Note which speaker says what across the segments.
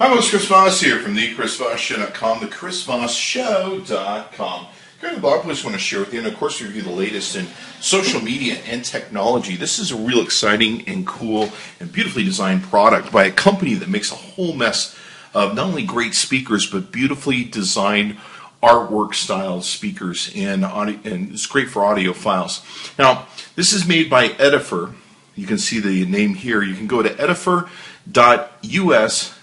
Speaker 1: Hi, it's Chris Voss here from the ChrisVossShow.com, the ChrisVossShow.com. Here in the blog post I want to share with you, and of course review the latest in social media and technology. This is a real exciting and cool and beautifully designed product by a company that makes a whole mess of not only great speakers, but beautifully designed artwork style speakers, and it's great for audiophiles. Now, this is made by Edifier. You can see the name here. You can go to edifier.us.com.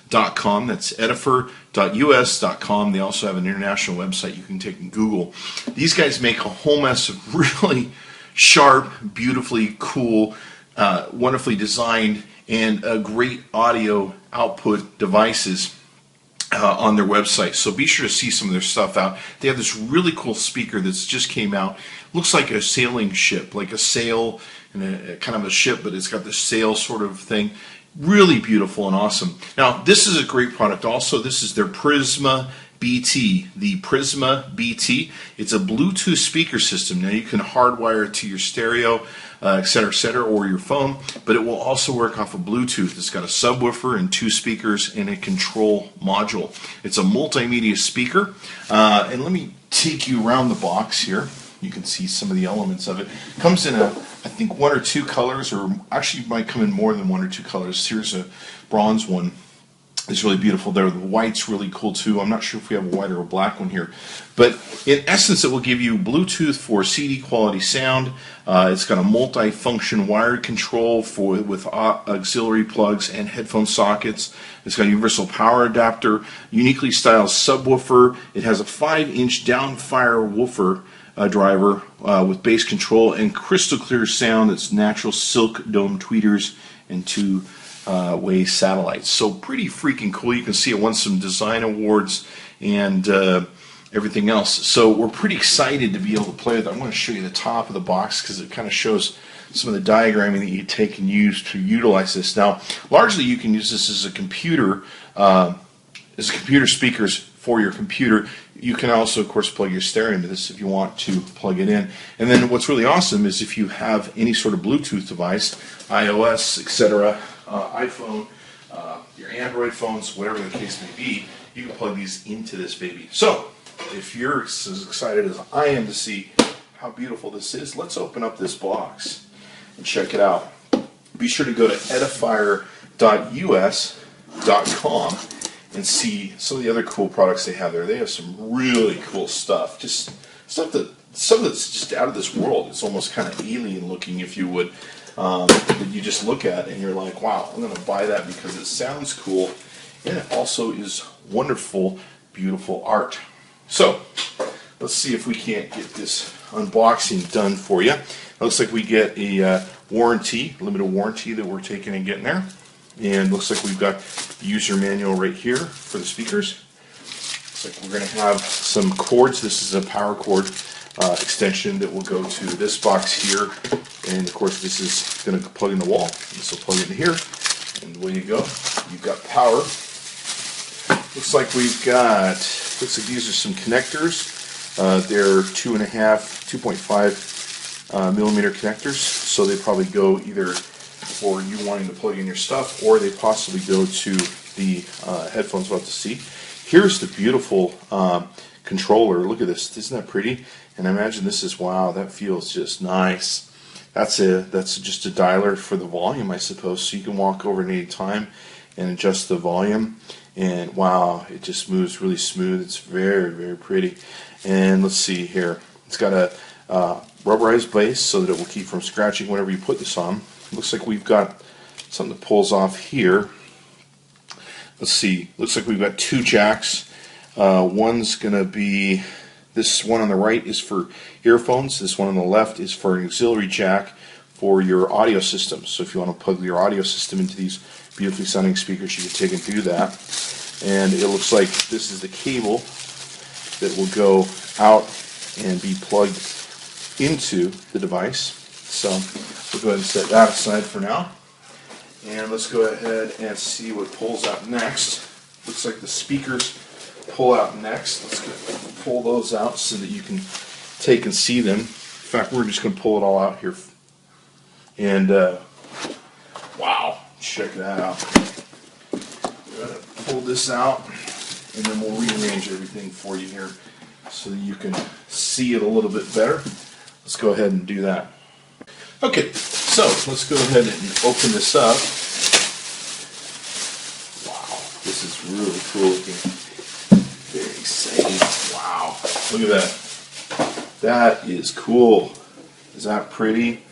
Speaker 1: That's edifier.us.com. They also have an international website you can take and Google. These guys make a whole mess of really sharp, beautifully cool, wonderfully designed, and great audio output devices on their website. So be sure to see some of their stuff out. They have this really cool speaker that's just came out. Looks like a sailing ship, like a sail and a kind of a ship, but it's got this sail sort of thing. Really beautiful and awesome. Now, this is a great product also. This is their Prisma BT, the Prisma BT. It's a Bluetooth speaker system. Now, you can hardwire it to your stereo, et cetera, or your phone, but it will also work off of Bluetooth. It's got a subwoofer and 2 speakers and a control module. It's a multimedia speaker. And let me take you around the box here. You can see some of the elements of it. Comes in I think 1 or 2 colors, or actually might come in more than 1 or 2 colors. Here's a bronze one. It's really beautiful there. The white's really cool too. I'm not sure if we have a white or a black one here. But in essence, it will give you Bluetooth for CD quality sound. It's got a multi-function wired control with auxiliary plugs and headphone sockets. It's got a universal power adapter, uniquely styled subwoofer. It has a 5-inch downfire woofer driver with bass control and crystal clear sound. That's natural silk dome tweeters and 2-way satellites. So pretty freaking cool. You can see it won some design awards and everything else. So we're pretty excited to be able to play with it. I'm going to show you the top of the box because it kind of shows some of the diagramming that you take and use to utilize this. Now, largely you can use this as a computer speakers for your computer. You can also, of course, plug your stereo into this if you want to plug it in. And then what's really awesome is if you have any sort of Bluetooth device, iOS, etc., iPhone, your Android phones, whatever the case may be, you can plug these into this baby. So, if you're as excited as I am to see how beautiful this is, let's open up this box and check it out. Be sure to go to edifier.us.com and see some of the other cool products they have there. They have some really cool stuff. Just stuff that's just out of this world. It's almost kind of alien looking, if you would, that you just look at and you're like, wow, I'm going to buy that because it sounds cool and it also is wonderful, beautiful art. So let's see if we can't get this unboxing done for you. It looks like we get a warranty, limited warranty that we're taking and getting there. And looks like we've got the user manual right here for the speakers. Looks like we're going to have some cords. This is a power cord extension that will go to this box here. And of course this is going to plug in the wall. This will plug into here. And away you go. You've got power. Looks like these are some connectors. They're 2.5 millimeter connectors. So they probably go either for you wanting to plug in your stuff, or they possibly go to the headphones we'll have to see. Here's the beautiful controller. Look at this. Isn't that pretty? And I imagine this is, wow, that feels just nice. That's just a dialer for the volume, I suppose, so you can walk over at any time and adjust the volume. And wow, it just moves really smooth. It's very, very pretty. And let's see here. It's got a rubberized base so that it will keep from scratching whenever you put this on. Looks like we've got something that pulls off here. Let's see. Looks like we've got 2 jacks. One's going to be, this one on the right is for earphones. This one on the left is for an auxiliary jack for your audio system. So if you want to plug your audio system into these beautifully sounding speakers, you can take and do that. And it looks like this is the cable that will go out and be plugged into the device. So we'll go ahead and set that aside for now. And let's go ahead and see what pulls out next. Looks like the speakers pull out next. Let's pull those out so that you can take and see them. In fact, we're just going to pull it all out here. And wow, check that out. pull this out, and then we'll rearrange everything for you here so that you can see it a little bit better. Let's go ahead and do that. Okay, so let's go ahead and open this up. Wow, this is really cool looking. Very exciting. Wow, look at that. That is cool. Is that pretty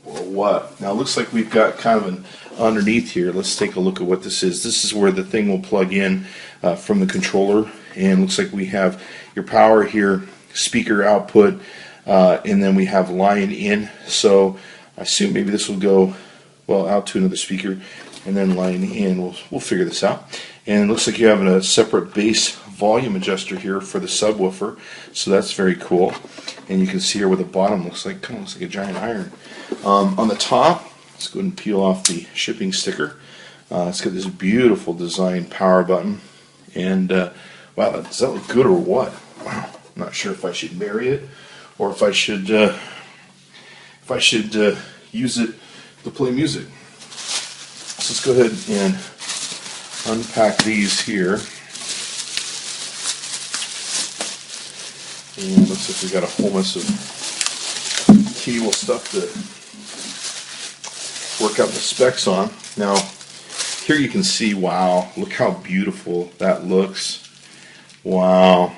Speaker 1: or what? Now it looks like we've got kind of an underneath here. Let's take a look at what this is. This is where the thing will plug in from the controller, and looks like we have your power here, speaker output, and then we have line in. So I assume maybe this will go well out to another speaker and then line in. We'll figure this out. And it looks like you have a separate bass volume adjuster here for the subwoofer, so that's very cool. And you can see here where the bottom looks like, kind of looks like a giant iron. On the top, let's go ahead and peel off the shipping sticker. It's got this beautiful design power button, and wow, does that look good or what? Wow, I'm not sure if I should bury it or if I should use it to play music. So let's go ahead and unpack these here. And looks like we've got a whole mess of cable stuff to work out the specs on. Now, here you can see, wow, look how beautiful that looks. Wow.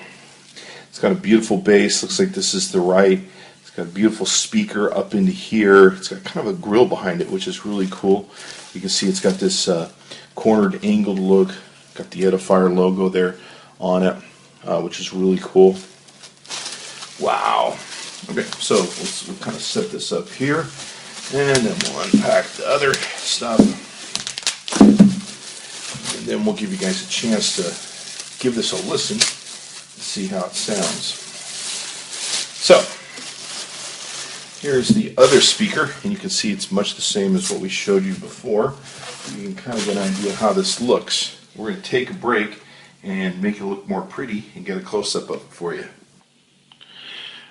Speaker 1: It's got a beautiful bass. Looks like this is the right. It's got a beautiful speaker up into here. It's got kind of a grill behind it, which is really cool. You can see it's got this cornered angled look. Got the Edifier logo there on it, which is really cool. Wow. Okay, so we'll kind of set this up here, and then we'll unpack the other stuff, and then we'll give you guys a chance to give this a listen and see how it sounds. So, here's the other speaker, and you can see it's much the same as what we showed you before. You can kind of get an idea how this looks. We're going to take a break and make it look more pretty and get a close-up of it for you.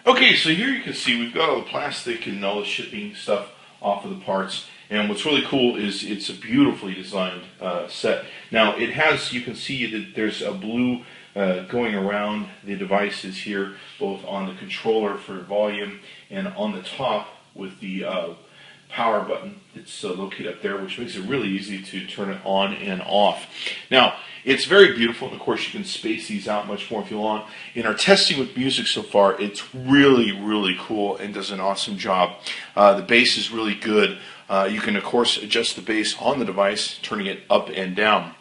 Speaker 1: Okay, so here you can see we've got all the plastic and all the shipping stuff off of the parts, and what's really cool is it's a beautifully designed set. Now it has, you can see that there's a blue going around the devices here, both on the controller for volume and on the top with the power button. It's located up there, which makes it really easy to turn it on and off. Now, it's very beautiful, and of course you can space these out much more if you want. In our testing with music so far, it's really, really cool and does an awesome job. The bass is really good. You can, of course, adjust the bass on the device, turning it up and down.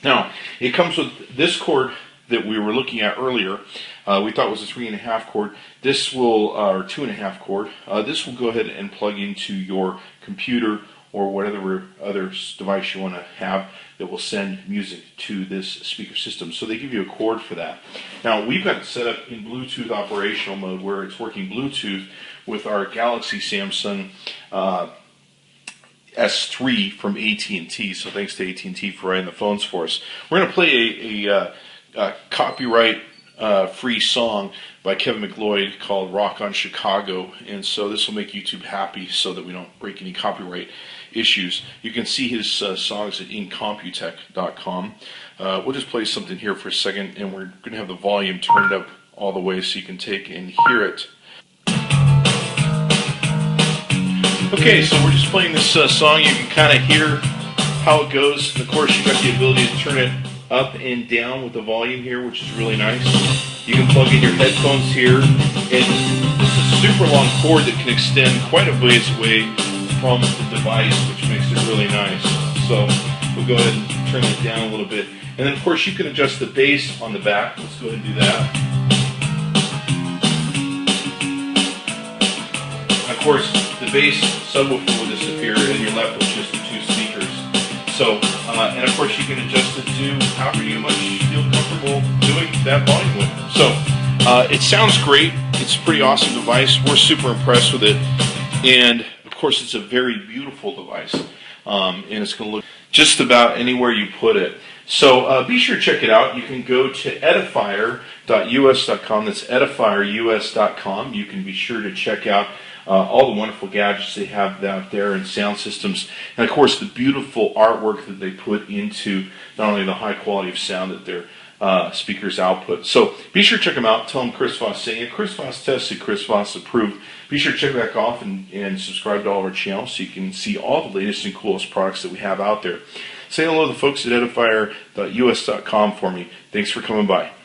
Speaker 1: Now, it comes with this cord that we were looking at earlier. We thought was a 3.5 cord. This will, or 2.5 cord. This will go ahead and plug into your computer or whatever other device you want to have that will send music to this speaker system. So they give you a cord for that. Now we've got it set up in Bluetooth operational mode where it's working Bluetooth with our Galaxy Samsung S3 from AT&T. So thanks to AT&T for writing the phones for us. We're going to play a copyright free song by Kevin McLeod called Rock on Chicago, and so this will make YouTube happy so that we don't break any copyright issues. You can see his songs at incomputech.com. We'll just play something here for a second, and we're going to have the volume turned up all the way so you can take and hear it. Okay, so we're just playing this song. You can kind of hear how it goes, and of course you've got the ability to turn it up and down with the volume here, which is really nice. You can plug in your headphones here, and this is a super long cord that can extend quite a ways away from the device, which makes it really nice. So we'll go ahead and turn it down a little bit, and then of course you can adjust the bass on the back. Let's go ahead and do that. And of course the bass subwoofer will disappear, and you're left with just the two speakers. So, and of course you can adjust it to however you much feel comfortable doing that volume with. So, it sounds great. It's a pretty awesome device. We're super impressed with it. And, of course, it's a very beautiful device. And it's going to look just about anywhere you put it. So be sure to check it out. You can go to edifier.us.com. That's edifierus.com. You can be sure to check out all the wonderful gadgets they have out there and sound systems. And, of course, the beautiful artwork that they put into not only the high quality of sound that their speakers output. So be sure to check them out. Tell them Chris Voss saying it. Chris Voss tested, Chris Voss approved. Be sure to check back off and subscribe to all of our channels so you can see all the latest and coolest products that we have out there. Say hello to the folks at edifier.us.com for me. Thanks for coming by.